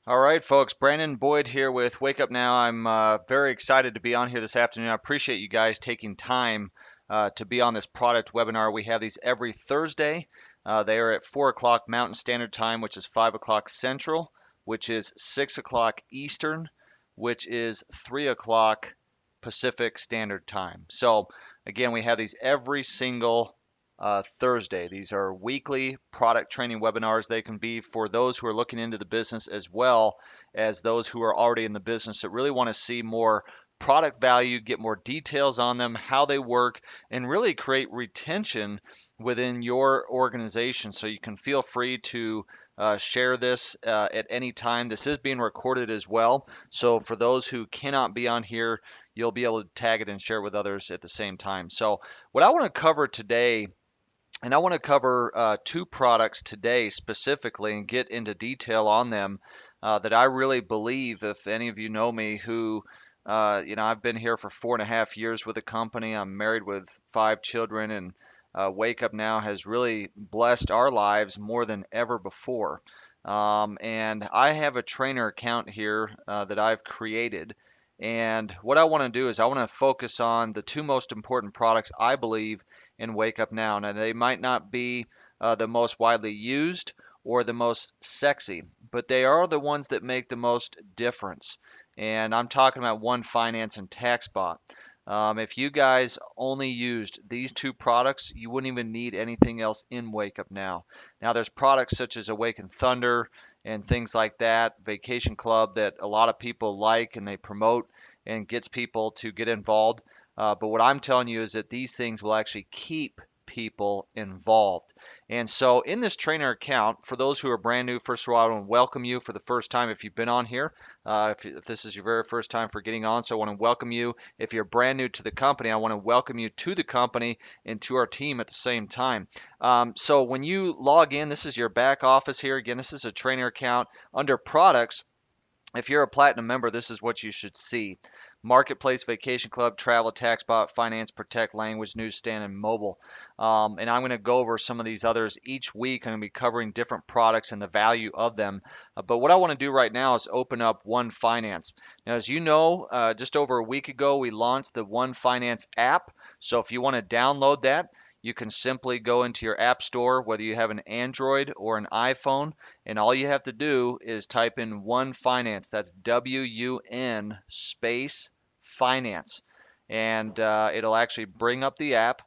All right, folks. Brandon Boyd here with Wake Up Now. I'm very excited to be on here this afternoon. I appreciate you guys taking time to be on this product webinar. We have these every Thursday. They are at 4 o'clock Mountain Standard Time, which is 5 o'clock Central, which is 6 o'clock Eastern, which is 3 o'clock Pacific Standard Time. So, again, we have these every single Thursday. These are weekly product training webinars. They can be for those who are looking into the business as well as those who are already in the business that really want to see more product value, get more details on them, how they work, and really create retention within your organization. So you can feel free to share this at any time. This is being recorded as well. So for those who cannot be on here, you'll be able to tag it and share with others at the same time. So what I want to cover today, and I want to cover two products today specifically and get into detail on them that I really believe, if any of you know me, I've been here for 4.5 years with the company. I'm married with 5 children, and Wake Up Now has really blessed our lives more than ever before. And I have a trainer account here that I've created. And what I want to do is I want to focus on the two most important products I believe and Wake Up Now. Now, they might not be the most widely used or the most sexy, but they are the ones that make the most difference. And I'm talking about WUN Finance and Taxbot. If you guys only used these two products, you wouldn't even need anything else in Wake Up Now. Now, there's products such as Awaken Thunder and things like that, Vacation Club that a lot of people like and they promote and gets people to get involved. But what I'm telling you is that these things will actually keep people involved. And so in this trainer account, for those who are brand new, first of all, I want to welcome you for the first time if you've been on here. If this is your very first time for getting on, so I want to welcome you. If you're brand new to the company, I want to welcome you to the company and to our team at the same time. So when you log in, this is your back office here. Again, this is a trainer account. Under products, if you're a platinum member, this is what you should see. Marketplace, Vacation Club, Travel, Taxbot, Finance, Protect, Language, Newsstand, and Mobile. And I'm going to go over some of these others each week. I'm going to be covering different products and the value of them. But what I want to do right now is open up WUN Finance. Now, as you know, just over a week ago, we launched the WUN Finance app. So if you want to download that, you can simply go into your app store, whether you have an Android or an iPhone, and all you have to do is type in WUN Finance. That's WUN space finance. And it'll actually bring up the app,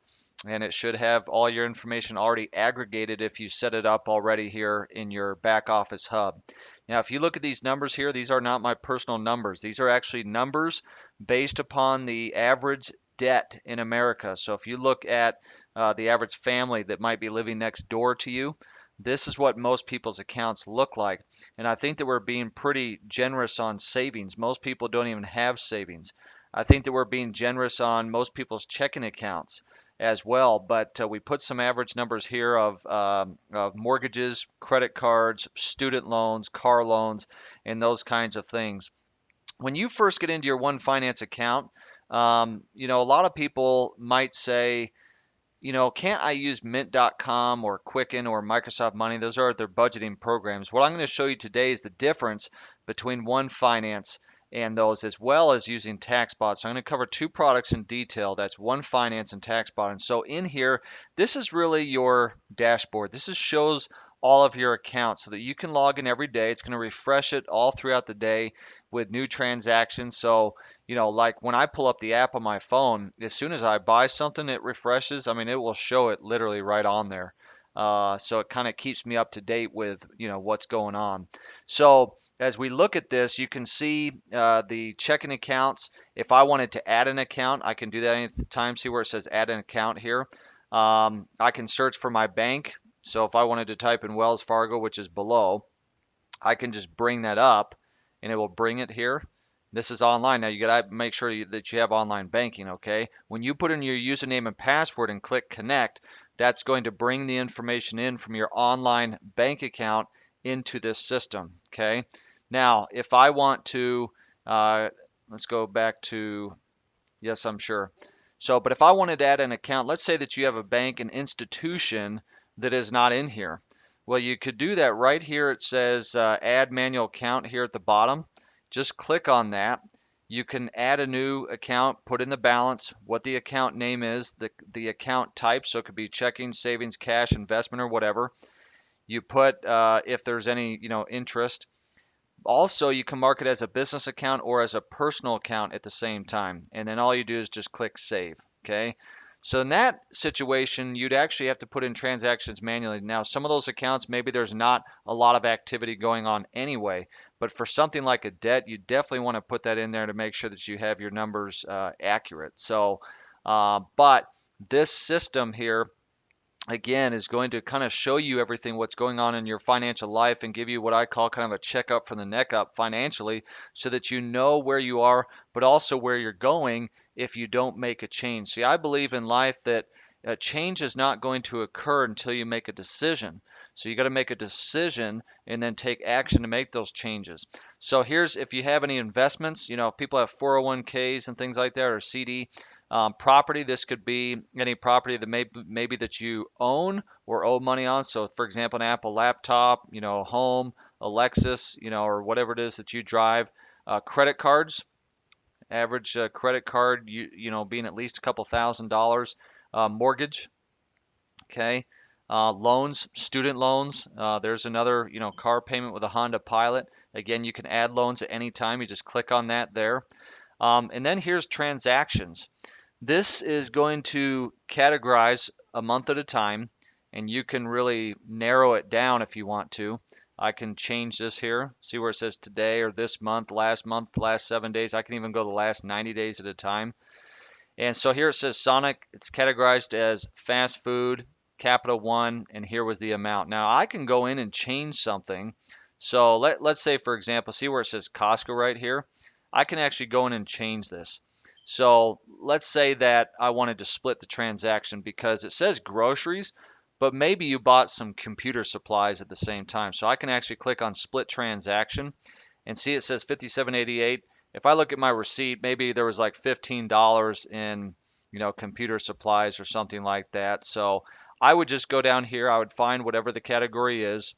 and it should have all your information already aggregated if you set it up already here in your back office hub. Now, if you look at these numbers here, these are not my personal numbers. These are actually numbers based upon the average debt in America. So if you look at the average family that might be living next door to you, this is what most people's accounts look like. And I think that we're being pretty generous on savings. Most people don't even have savings. I think that we're being generous on most people's checking accounts as well. But we put some average numbers here of mortgages, credit cards, student loans, car loans, and those kinds of things. When you first get into your WUN Finance account, a lot of people might say, can't I use Mint.com or Quicken or Microsoft Money? Those are their budgeting programs. What I'm going to show you today is the difference between WUN Finance and those, as well as using Taxbot. So I'm going to cover two products in detail. That's WUN Finance and Taxbot. And so in here, this is really your dashboard. Shows all of your accounts so that you can log in every day. It's going to refresh it all throughout the day with new transactions. So like when I pull up the app on my phone, as soon as I buy something, it refreshes. I mean, it will show it literally right on there. So it kind of keeps me up to date with, what's going on. So as we look at this, you can see the checking accounts. If I wanted to add an account, I can do that anytime. See where it says add an account here. I can search for my bank. So if I wanted to type in Wells Fargo, which is below, I can just bring that up and it will bring it here. This is online. Now you got to make sure that you have online banking, okay? When you put in your username and password and click connect, that's going to bring the information in from your online bank account into this system, okay? Now, if I want to, let's go back to, yes, I'm sure. So, but if I wanted to add an account, let's say that you have a bank, an institution that is not in here. Well, you could do that right here. It says add manual account here at the bottom. Just click on that. You can add a new account, put in the balance, what the account name is, the account type, so it could be checking, savings, cash, investment, or whatever. You put if there's any, interest. Also, you can mark it as a business account or as a personal account at the same time. And then all you do is just click save. Okay. So in that situation, you'd actually have to put in transactions manually. Now, some of those accounts, maybe there's not a lot of activity going on anyway, but for something like a debt, you definitely want to put that in there to make sure that you have your numbers accurate. So, but this system here again is going to kind of show you everything what's going on in your financial life and give you what I call kind of a checkup from the neck up financially so that you know where you are but also where you're going if you don't make a change. See, I believe in life that change is not going to occur until you make a decision. So you got to make a decision and then take action to make those changes. So here's if you have any investments, if people have 401ks and things like that or CD, property, this could be any property that maybe that you own or owe money on. So, for example, an Apple laptop, home, a Lexus, or whatever it is that you drive. Credit cards, average credit card, being at least a couple $1,000. Mortgage, okay. Loans, student loans. There's another, car payment with a Honda Pilot. Again, you can add loans at any time. You just click on that there. And then here's transactions. This is going to categorize a month at a time, and you can really narrow it down if you want to. I can change this here, see where it says today or this month, last 7 days. I can even go the last 90 days at a time. And so here it says Sonic, it's categorized as fast food, Capital One, and here was the amount. Now I can go in and change something. So let's say, for example, see where it says Costco right here? I can actually go in and change this. So let's say that I wanted to split the transaction because it says groceries, but maybe you bought some computer supplies at the same time. So I can actually click on split transaction and see it says 57.88. If I look at my receipt, maybe there was like $15 in, computer supplies or something like that. So I would just go down here, I would find whatever the category is,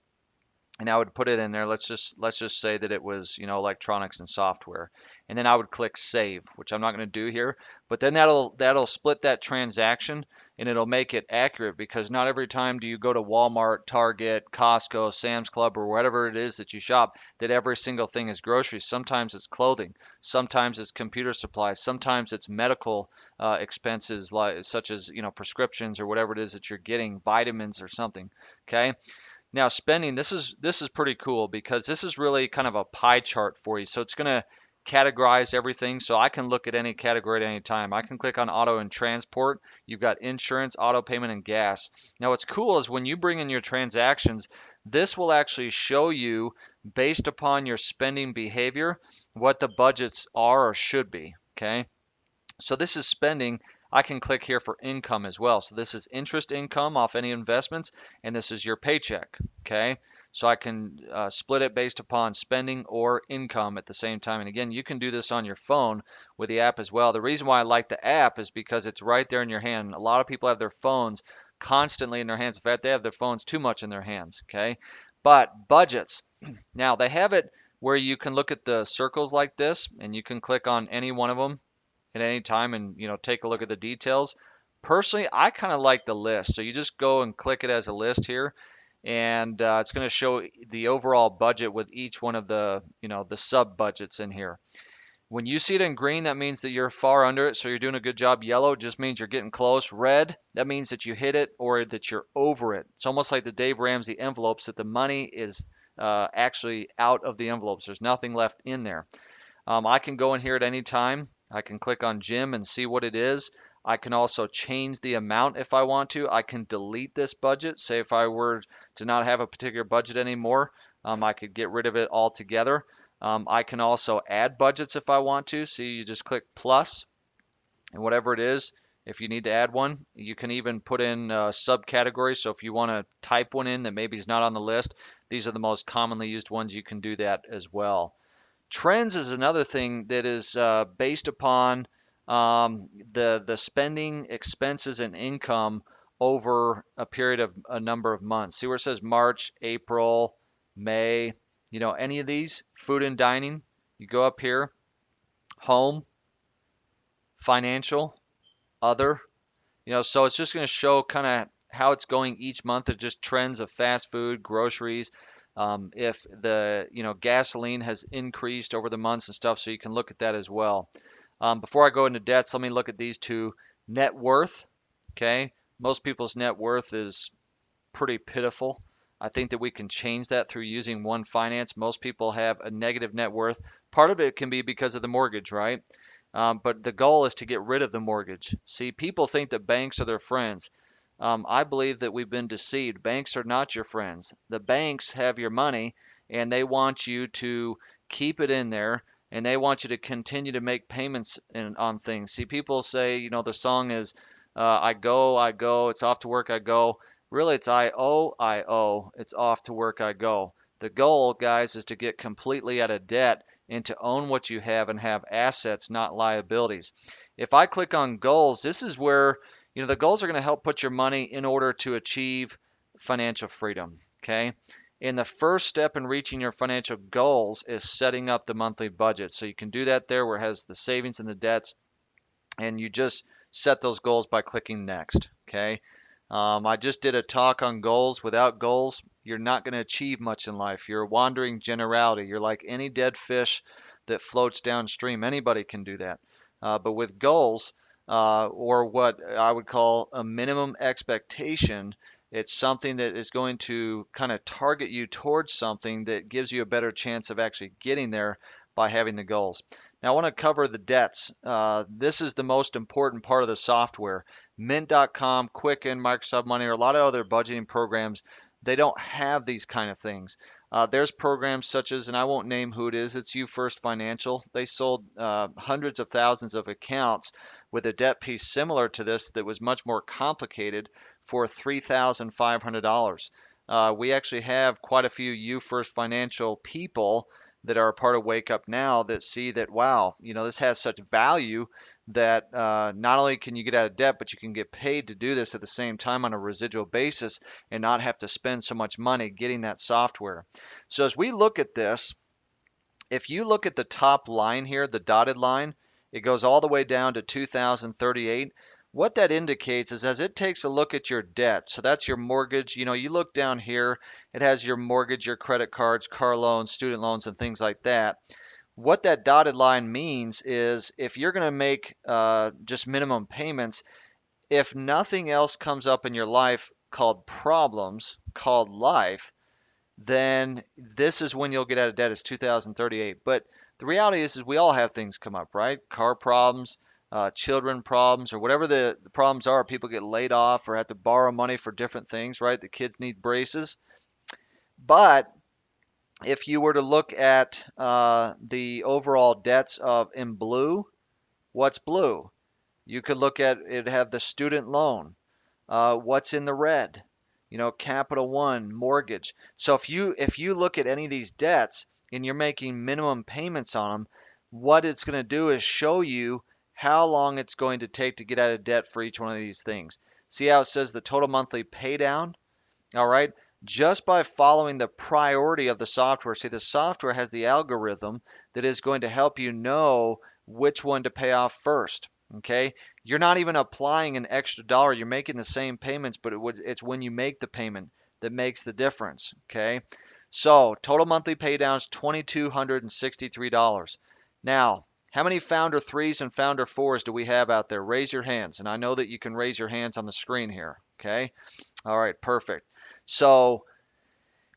and I would put it in there. Let's just say that it was, electronics and software. And then I would click save, which I'm not going to do here, but then that'll split that transaction and it'll make it accurate because not every time do you go to Walmart, Target, Costco, Sam's Club or whatever it is that you shop that every single thing is groceries. Sometimes it's clothing, sometimes it's computer supplies, sometimes it's medical expenses like such as, prescriptions or whatever it is that you're getting, vitamins or something. Okay? Now spending, this is pretty cool because this is really kind of a pie chart for you. So it's going to categorize everything. So I can look at any category at any time. I can click on auto and transport. You've got insurance, auto payment, and gas. Now what's cool is when you bring in your transactions, this will actually show you based upon your spending behavior what the budgets are or should be. Okay. So this is spending. I can click here for income as well. So this is interest income off any investments, and this is your paycheck. Okay. So I can split it based upon spending or income at the same time. And again, you can do this on your phone with the app as well. The reason why I like the app is because it's right there in your hand. A lot of people have their phones constantly in their hands. In fact, they have their phones too much in their hands. Okay. But budgets. Now they have it where you can look at the circles like this, and you can click on any one of them at any time and take a look at the details. Personally, I kind of like the list. So you just go and click it as a list here, and it's going to show the overall budget with each one of the the sub budgets in here. When you see it in green, that means that you're far under it, so you're doing a good job. Yellow just means you're getting close. Red, that means that you hit it or that you're over it. It's almost like the Dave Ramsey envelopes, that the money is actually out of the envelopes. There's nothing left in there. I can go in here at any time. I can click on Jim and see what it is. I can also change the amount if I want to. I can delete this budget. Say if I were to not have a particular budget anymore, I could get rid of it altogether. I can also add budgets if I want to. See, you just click plus and whatever it is. If you need to add one, you can even put in subcategories. So if you want to type one in that maybe is not on the list, these are the most commonly used ones. You can do that as well. Trends is another thing that is based upon the spending, expenses, and income over a period of a number of months. See where it says March, April, May, any of these, food and dining, you go up here, home, financial, other, so it's just going to show kind of how it's going each month. It just trends of fast food, groceries, if the, gasoline has increased over the months and stuff, so you can look at that as well. Before I go into debts, let me look at these two. Net worth, okay? Most people's net worth is pretty pitiful. I think that we can change that through using One Finance. Most people have a negative net worth. Part of it can be because of the mortgage, right? But the goal is to get rid of the mortgage. See, people think that banks are their friends. I believe that we've been deceived. Banks are not your friends. The banks have your money and they want you to keep it in there and they want you to continue to make payments on things. See, people say, the song is I go, it's off to work, I go. Really, it's I owe, it's off to work, I go. The goal, guys, is to get completely out of debt and to own what you have and have assets, not liabilities. If I click on goals, this is where the goals are going to help put your money in order to achieve financial freedom. Okay. And the first step in reaching your financial goals is setting up the monthly budget. So you can do that there where it has the savings and the debts, and you just set those goals by clicking next. Okay. I just did a talk on goals. Without goals, you're not going to achieve much in life. You're a wandering generality. You're like any dead fish that floats downstream. Anybody can do that. But with goals, or what I would call a minimum expectation, it's something that is going to kind of target you towards something that gives you a better chance of actually getting there by having the goals. Now, I want to cover the debts. This is the most important part of the software. Mint.com, Quicken, Microsoft Money, or a lot of other budgeting programs, they don't have these kind of things. There's programs such as, and I won't name who it is, it's You First Financial. They sold hundreds of thousands of accounts with a debt piece similar to this that was much more complicated for $3,500. We actually have quite a few You First Financial people that are a part of Wake Up Now that see that, wow, this has such value that not only can you get out of debt, but you can get paid to do this at the same time on a residual basis and not have to spend so much money getting that software. So as we look at this, if you look at the top line here, the dotted line, it goes all the way down to 2038. What that indicates is as it takes a look at your debt, so that's your mortgage, you look down here, it has your mortgage, your credit cards, car loans, student loans, and things like that. What that dotted line means is if you're going to make just minimum payments, if nothing else comes up in your life called problems, called life, then this is when you'll get out of debt. It's 2038. But the reality is we all have things come up, right? Car problems, children problems, or whatever the problems are. People get laid off or have to borrow money for different things, right? The kids need braces. But if you were to look at the overall debts of in blue, what's blue? You could look at it, have the student loan. What's in the red? Capital One, mortgage. So if you look at any of these debts and you're making minimum payments on them, what it's going to do is show you how long it's going to take to get out of debt for each one of these things. See how it says the total monthly pay down? All right. Just by following the priority of the software. See, the software has the algorithm that is going to help you know which one to pay off first. Okay. You're not even applying an extra dollar. You're making the same payments, but it's when you make the payment that makes the difference. Okay. So total monthly pay down is $2,263. Now, how many founder threes and founder fours do we have out there? Raise your hands. And I know that you can raise your hands on the screen here. Okay. All right. Perfect. So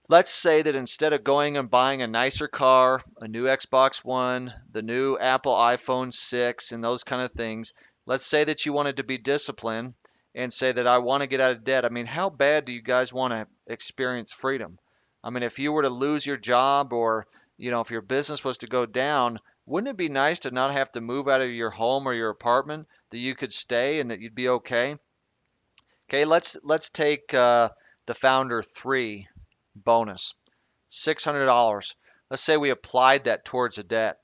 let's say that instead of going and buying a nicer car, a new Xbox One, the new Apple iPhone 6, and those kind of things, let's say that you wanted to be disciplined and say that I want to get out of debt. I mean, how bad do you guys want to experience freedom? I mean, if you were to lose your job or, if your business was to go down, wouldn't it be nice to not have to move out of your home or your apartment, that you could stay and that you'd be okay? Okay, let's take the founder 3 bonus, $600. Let's say we applied that towards a debt.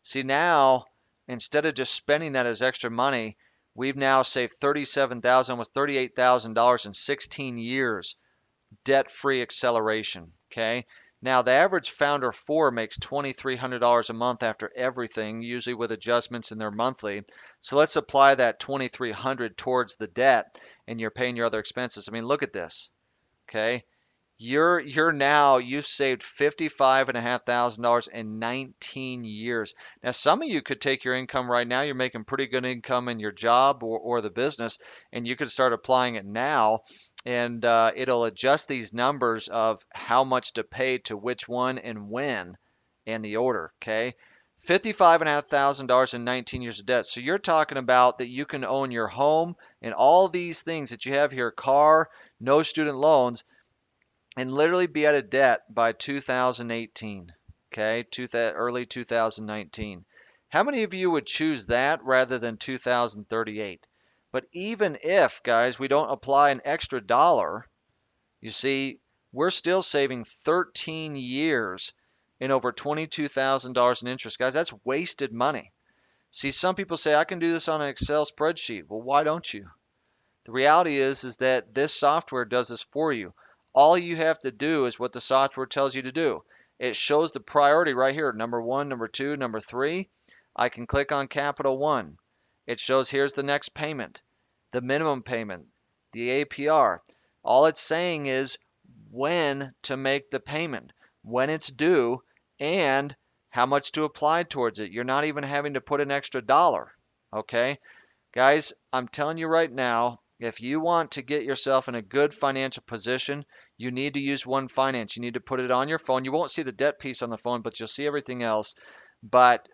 See now, instead of just spending that as extra money, We've now saved 37,000, almost $38,000 in 16 years, debt-free acceleration. Okay. Now the average founder four makes $2,300 a month after everything, usually with adjustments in their monthly. So let's apply that 2,300 towards the debt, and you're paying your other expenses. I mean, look at this. Okay. You've saved $55,500 in 19 years. Now some of you could take your income right now. You're making pretty good income in your job or the business, and you could start applying it now, and it'll adjust these numbers of how much to pay to which one and when, and the order. Okay. $55,500 in 19 years of debt. So you're talking about that you can own your home and all these things that you have here, car, no student loans, and literally be out of debt by 2018. Okay, early 2019. How many of you would choose that rather than 2038? But even if, guys, we don't apply an extra dollar, you see, we're still saving 13 years in over $22,000 in interest. Guys, that's wasted money. See, some people say, I can do this on an Excel spreadsheet. Well, why don't you? The reality is that this software does this for you. All you have to do is what the software tells you to do. It shows the priority right here, number one, number two, number three. I can click on Capital One. It shows here's the next payment, the minimum payment, the APR. All it's saying is when to make the payment, when it's due, and how much to apply towards it. You're not even having to put an extra dollar, okay? Guys, I'm telling you right now, if you want to get yourself in a good financial position, you need to use One Finance. You need to put it on your phone. You won't see the debt piece on the phone, but you'll see everything else. But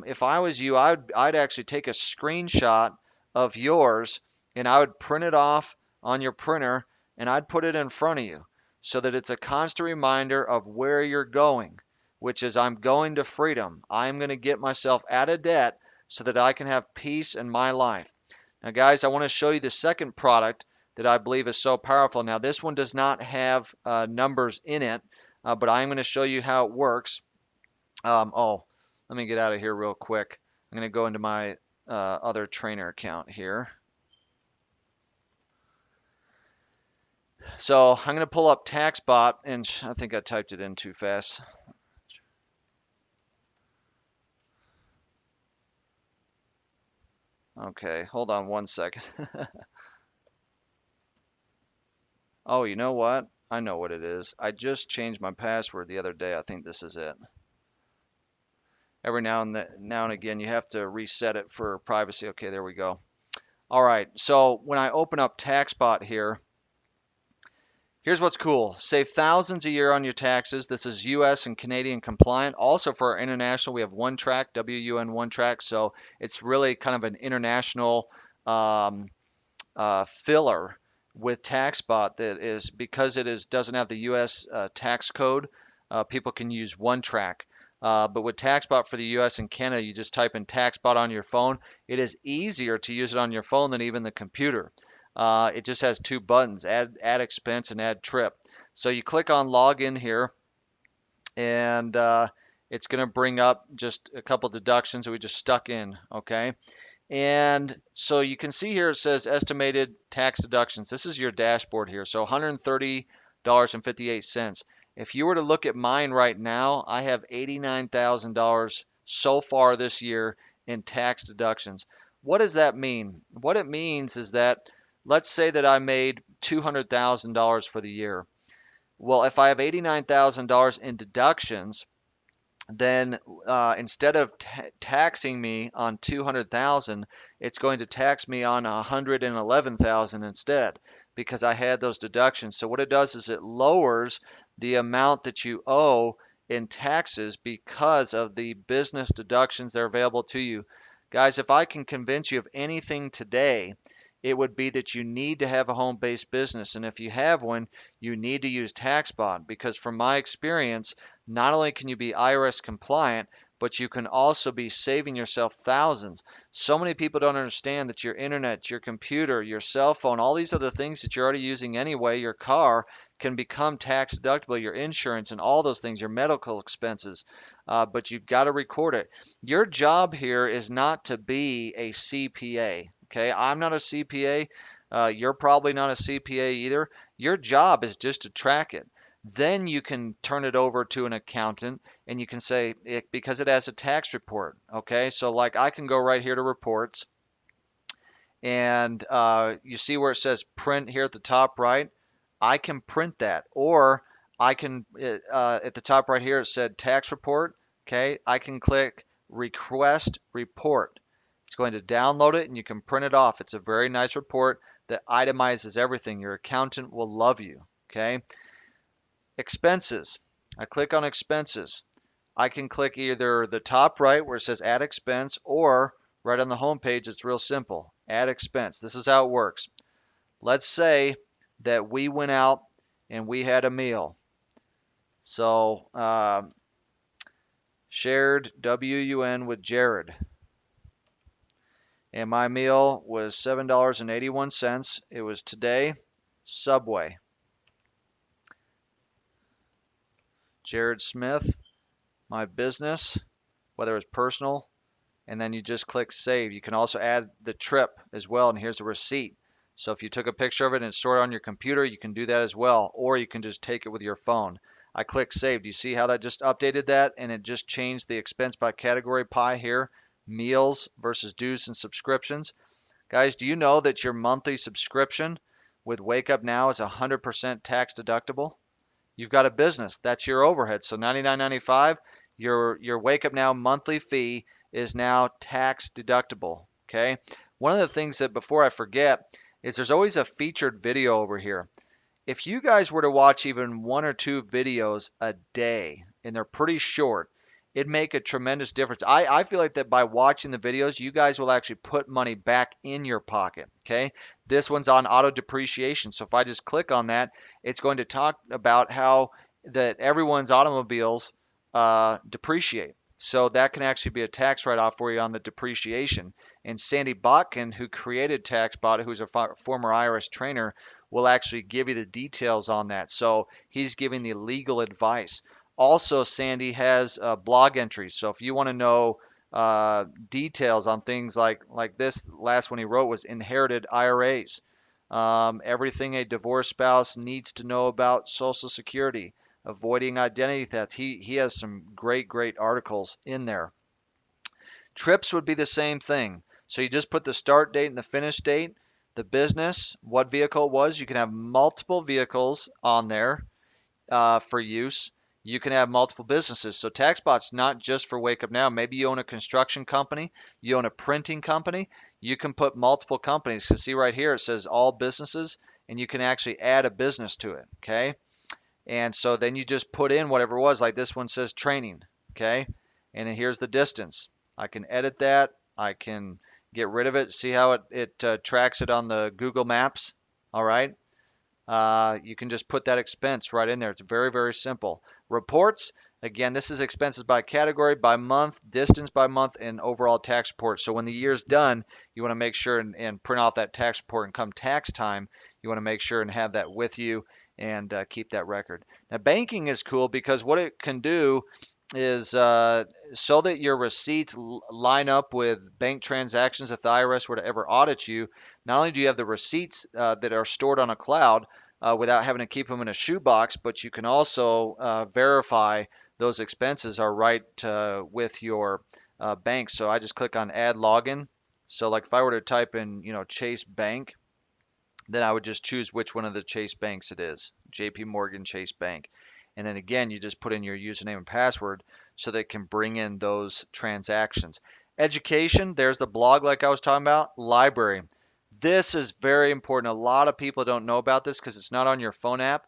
if I was you, I'd actually take a screenshot of yours and I would print it off on your printer and I'd put it in front of you so that it's a constant reminder of where you're going, which is I'm going to freedom. I'm going to get myself out of debt so that I can have peace in my life. Now, guys, I want to show you the second product that I believe is so powerful. Now, this one does not have numbers in it, but I'm going to show you how it works. Let me get out of here real quick. I'm going to go into my other trainer account here. So I'm going to pull up Taxbot, and I think I typed it in too fast. Okay, hold on one second. Oh, you know what? I know what it is. I just changed my password the other day. I think this is it. Every now and again, you have to reset it for privacy. Okay, there we go. All right, so when I open up Taxbot here, here's what's cool. Save thousands a year on your taxes. This is US and Canadian compliant. Also for our international, we have One Track, WUN One Track. So it's really kind of an international filler with Taxbot that is because doesn't have the U.S. Tax code. People can use One Track. But with Taxbot for the U.S. and Canada, you just type in Taxbot on your phone. It is easier to use it on your phone than even the computer. It just has two buttons, add expense and add trip. So you click on login here, and it's going to bring up just a couple deductions that we just stuck in, okay? And so you can see here it says estimated tax deductions. This is your dashboard here. So $130.58. If you were to look at mine right now, I have $89,000 so far this year in tax deductions. What does that mean? What it means is that let's say that I made $200,000 for the year. Well, if I have $89,000 in deductions, then instead of taxing me on 200,000, it's going to tax me on 111,000 instead because I had those deductions. So what it does is it lowers the amount that you owe in taxes because of the business deductions that are available to you. Guys, if I can convince you of anything today, it would be that you need to have a home-based business. And if you have one, you need to use Taxbot because from my experience, not only can you be IRS compliant, but you can also be saving yourself thousands. So many people don't understand that your internet, your computer, your cell phone, all these other things that you're already using anyway, your car, can become tax deductible, your insurance and all those things, your medical expenses. But you've got to record it. Your job here is not to be a CPA. Okay, I'm not a CPA. You're probably not a CPA either. Your job is just to track it. Then you can turn it over to an accountant and you can say it because it has a tax report. Okay, so like I can go right here to reports and you see where it says print here at the top right. I can print that, or I can at the top right here it said tax report. Okay, I can click request report. It's going to download it and you can print it off. It's a very nice report that itemizes everything. Your accountant will love you. Okay, expenses. I click on expenses. I can click either the top right where it says add expense, or right on the home page. It's real simple. Add expense. This is how it works. Let's say that we went out and we had a meal. So shared WUN with Jared. And my meal was $7.81. It was today, Subway. Jared Smith, my business, whether it's personal, and then you just click save. You can also add the trip as well, and here's a receipt. So if you took a picture of it and it's stored on your computer, you can do that as well, or you can just take it with your phone. I click save. Do you see how that just updated that and it just changed the expense by category pie here? Meals versus dues and subscriptions. Guys, do you know that your monthly subscription with Wake Up Now is 100% tax deductible? You've got a business. That's your overhead. So $99.95, your Wake Up Now monthly fee is now tax deductible. Okay. One of the things that before I forget is there's always a featured video over here. If you guys were to watch even one or two videos a day, and they're pretty short, it'd make a tremendous difference. I feel like that by watching the videos, you guys will actually put money back in your pocket. Okay. This one's on auto depreciation. So if I just click on that, it's going to talk about how that everyone's automobiles depreciate. So that can actually be a tax write-off for you on the depreciation. And Sandy Botkin, who created Taxbot, who's a former IRS trainer, will actually give you the details on that. So he's giving the legal advice. Also, Sandy has blog entries. So if you want to know details on things like this, last one he wrote was inherited IRAs, everything a divorced spouse needs to know about Social Security, avoiding identity theft. He has some great articles in there. Trips would be the same thing. So you just put the start date and the finish date, the business, what vehicle it was. You can have multiple vehicles on there for use. You can have multiple businesses. So TaxBot's not just for Wake Up Now. Maybe you own a construction company, you own a printing company. You can put multiple companies. You see right here it says all businesses, and you can actually add a business to it. Okay, and so then you just put in whatever it was. Like this one says training. Okay, and then here's the distance. I can edit that. I can get rid of it. See how it tracks it on the Google Maps. All right. You can just put that expense right in there. It's very simple. Reports, again, this is expenses by category, by month, distance by month, and overall tax report. So when the year's done, you want to make sure and print off that tax report, and come tax time, you want to make sure and have that with you and keep that record. Now, banking is cool because what it can do is so that your receipts line up with bank transactions if the IRS were to ever audit you. Not only do you have the receipts that are stored on a cloud without having to keep them in a shoebox, but you can also verify those expenses are right with your bank. So I just click on add login. So like if I were to type in, Chase Bank, then I would just choose which one of the Chase banks it is, JP Morgan Chase Bank. And then again, you just put in your username and password so they can bring in those transactions. Education, there's the blog like I was talking about. Library. This is very important. A lot of people don't know about this because it's not on your phone app.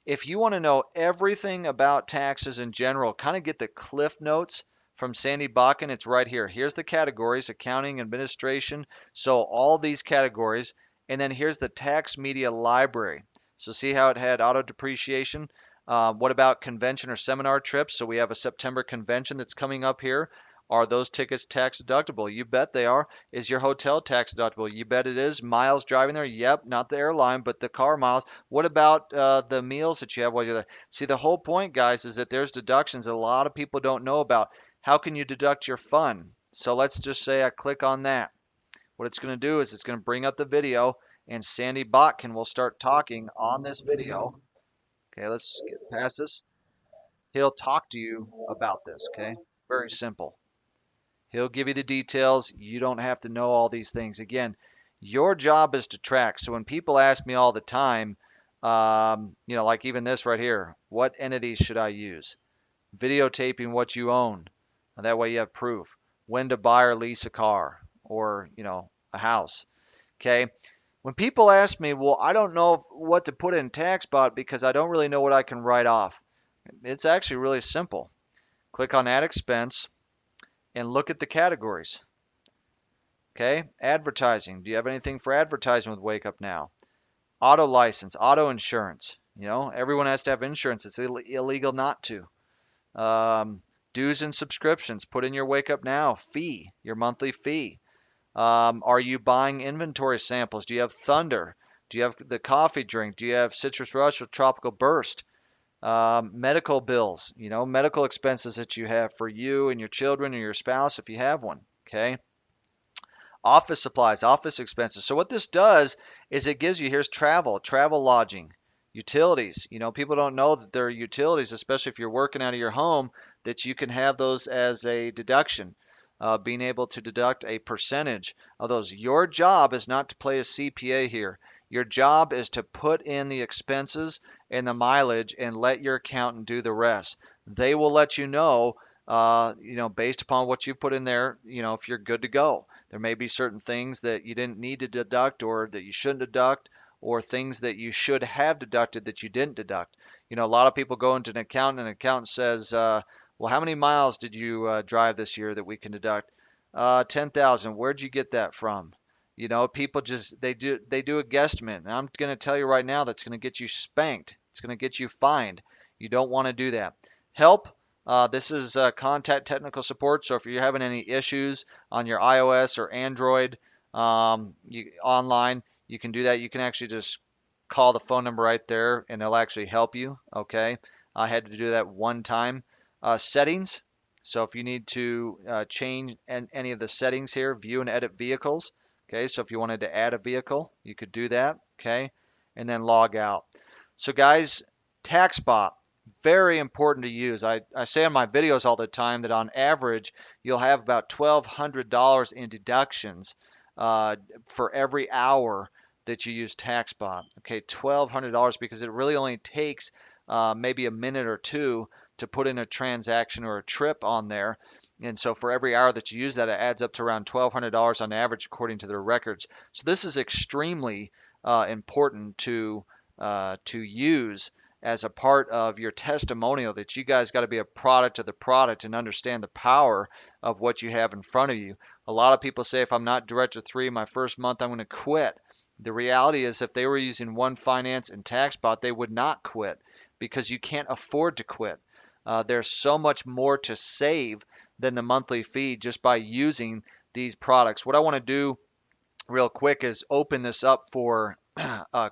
If you want to know everything about taxes in general, kind of get the cliff notes from Sandy Bakken, it's right here. Here's the categories: accounting, administration. So all these categories. And then here's the tax media library. So see how it had auto depreciation? What about convention or seminar trips? So we have a September convention that's coming up here. Are those tickets tax deductible? You bet they are. Is your hotel tax deductible? You bet it is. Miles driving there? Yep, not the airline, but the car miles. What about the meals that you have while you're there? See, the whole point, guys, is that there's deductions that a lot of people don't know about. How can you deduct your fun? So let's just say I click on that. What it's going to do is it's going to bring up the video, and Sandy Botkin will start talking on this video. Okay, let's get past this. He'll talk to you about this, okay? Very simple. He'll give you the details. You don't have to know all these things. Again, your job is to track. So when people ask me all the time, like even this right here, what entities should I use? Videotaping what you own. That way you have proof. When to buy or lease a car or, a house. Okay. When people ask me, well, I don't know what to put in Taxbot because I don't really know what I can write off. It's actually really simple. Click on Add Expense and look at the categories. Okay, advertising. Do you have anything for advertising with Wakeupnow? Auto license, auto insurance. Everyone has to have insurance. It's illegal not to. Dues and subscriptions. Put in your Wakeupnow fee, your monthly fee. Are you buying inventory samples? Do you have Thunder? Do you have the coffee drink? Do you have Citrus Rush or Tropical Burst? Medical bills, medical expenses that you have for you and your children or your spouse if you have one. Okay. Office supplies, office expenses. So what this does is it gives you, here's travel lodging, utilities. People don't know that there are utilities, especially if you're working out of your home, that you can have those as a deduction. Being able to deduct a percentage of those. Your job is not to play a CPA here. Your job is to put in the expenses and the mileage and let your accountant do the rest. They will let you know, based upon what you put in there, if you're good to go. There may be certain things that you didn't need to deduct or that you shouldn't deduct, or things that you should have deducted that you didn't deduct. A lot of people go into an accountant and an accountant says, well, how many miles did you drive this year that we can deduct? 10,000. Where'd you get that from? People just they do a guesstimate, and I'm going to tell you right now that's going to get you spanked. It's going to get you fined. You don't want to do that. Help. This is contact technical support. So if you're having any issues on your iOS or Android online, you can do that. You can actually just call the phone number right there, and they'll actually help you. Okay. I had to do that one time. Settings. So if you need to change any of the settings here, view and edit vehicles. Okay, so if you wanted to add a vehicle, you could do that. Okay, and then log out. So guys, Taxbot, very important to use. I say in my videos all the time that on average, you'll have about $1,200 in deductions for every hour that you use Taxbot. Okay, $1,200 because it really only takes maybe a minute or two to put in a transaction or a trip on there. And so for every hour that you use that, it adds up to around $1,200 on average, according to their records. So this is extremely important to use as a part of your testimonial, that you guys got to be a product of the product and understand the power of what you have in front of you. A lot of people say, if I'm not Director 3 my first month, I'm going to quit. The reality is, if they were using WUN Finance and Taxbot, they would not quit, because you can't afford to quit. There's so much more to save than the monthly fee just by using these products. What I want to do real quick is open this up for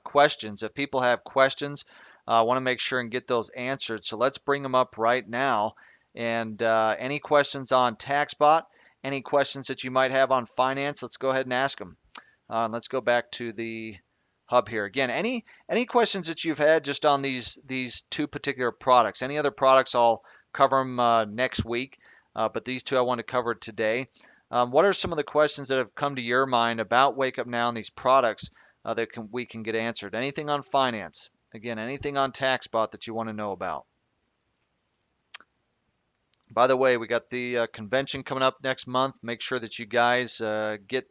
questions. If people have questions, I want to make sure and get those answered. So let's bring them up right now. And any questions on Taxbot, any questions that you might have on finance, let's go ahead and ask them. Let's go back to the hub here. Again, any questions that you've had just on these two particular products. Any other products, I'll cover them next week, but these two I want to cover today. What are some of the questions that have come to your mind about Wakeupnow and these products that we can get answered? Anything on finance? Again, anything on Taxbot that you want to know about? By the way, we got the convention coming up next month. Make sure that you guys get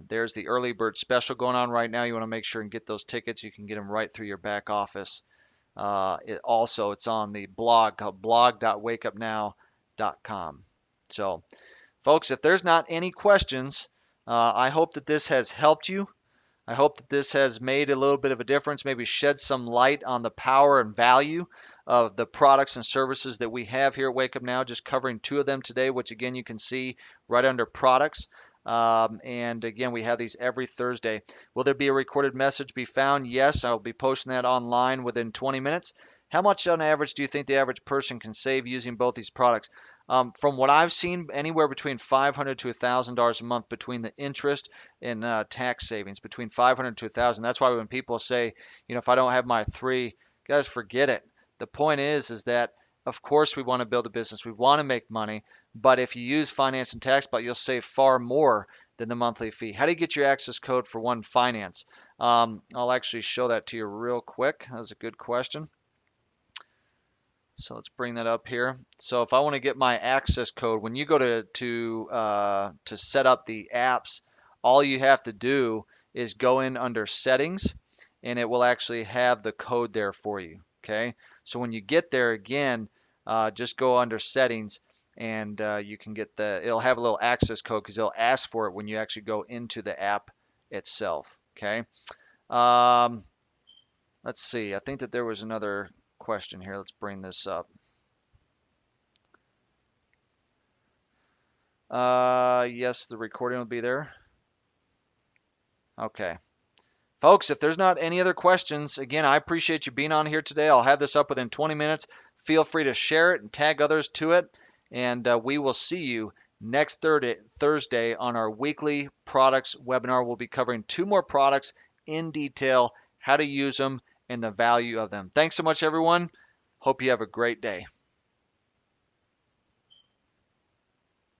there's the early bird special going on right now. You want to make sure and get those tickets. You can get them right through your back office. It's on the blog called blog.wakeupnow.com. So, folks, if there's not any questions, I hope that this has helped you. I hope that this has made a little bit of a difference, maybe shed some light on the power and value of the products and services that we have here at Wakeupnow, just covering two of them today, which again you can see right under products. And again, we have these every Thursday. Will there be a recorded message be found? Yes, I'll be posting that online within 20 minutes. How much on average do you think the average person can save using both these products? From what I've seen, anywhere between $500 to $1,000 a month between the interest and tax savings, between 500 to 1,000. That's why when people say, if I don't have my three, guys, forget it. The point is that of course we want to build a business, we want to make money, but if you use finance and Taxbot, you'll save far more than the monthly fee. How do you get your access code for One Finance? I'll actually show that to you real quick. That was a good question. So let's bring that up here. So if I want to get my access code, when you go to set up the apps, all you have to do is go in under settings, and it will actually have the code there for you. Okay. So when you get there again, just go under settings, and you can get it'll have a little access code because it'll ask for it when you actually go into the app itself. Okay. Um, let's see. I think that there was another question here. Let's bring this up. Yes, the recording will be there. Okay. Folks, if there's not any other questions, again, I appreciate you being on here today. I'll have this up within 20 minutes. Feel free to share it and tag others to it. And we will see you next Thursday on our weekly products webinar. We'll be covering two more products in detail, how to use them, and the value of them. Thanks so much, everyone. Hope you have a great day.